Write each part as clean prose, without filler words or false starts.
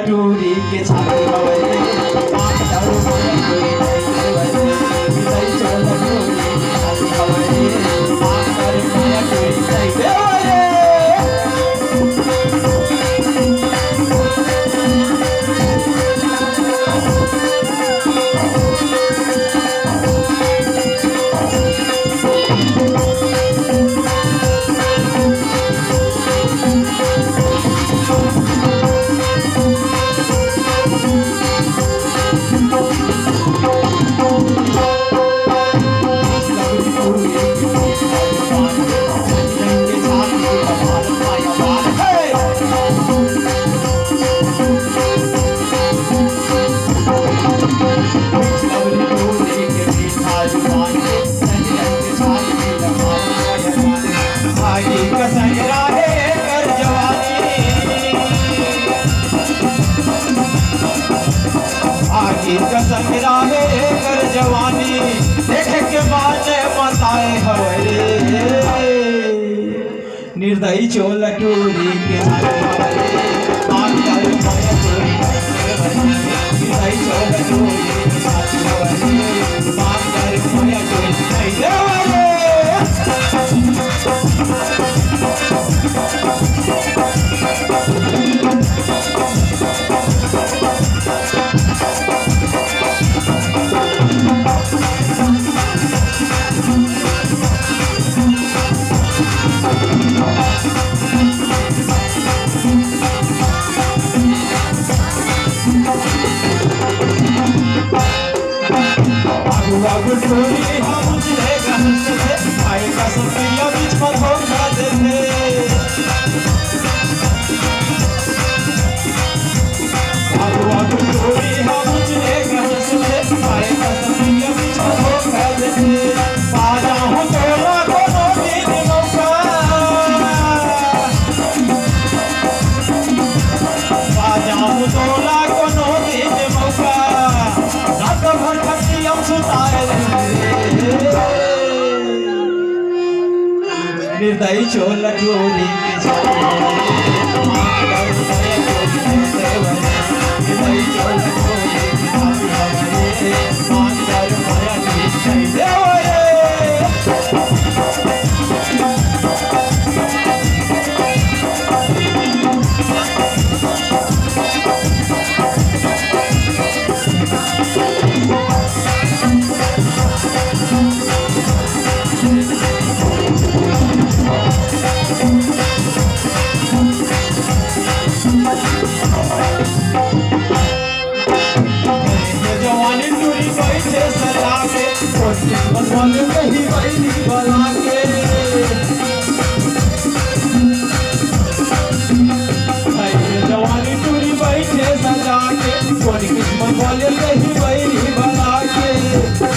टूरी के छाती हवे मास्टर माया कोई नहीं बजे हृदय चोला टूरी के छाती हवे मास्टर माया कोई नहीं बजे संगरा है कर जवानी देखे के बाद मताए हवे निर्दयी चोला टूरी के मास्टर माया कोई नहीं निर्दयी चोला टूरी के छाती हवे मास्टर माया कोई नहीं टूरी हम उजले गहस से आए का सफिया बीच पर धोखा देते टूरी हम उजले गहस से आए का सफिया बीच पर धोखा देते पाजा हूँ तोला कोनो दिन मौका पाजा हूँ तोला कोनो दिन मौका रात भर खटी हम सुताए निर्दयी चोला टूरी के छाती निर्दयी चोला टूरी के छाती मास्टर माया कोई नहीं नहीं बैली बना के जवानी टूरी बैठे सजा के कोई किस्मत वाले नहीं बैली बना के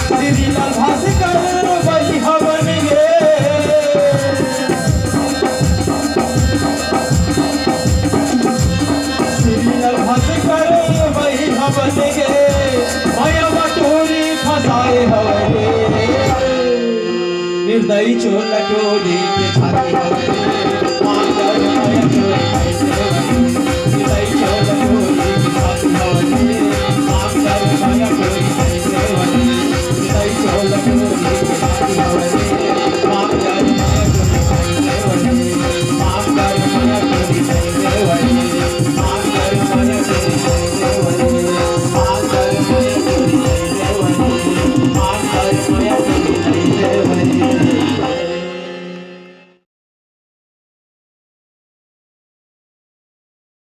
श्री लाल भास्कर बली हवन गे श्री लाल भास्कर बली हवन गे माया टूरी फसाए हवे निर्दयी चोला टूरी के छाती हवे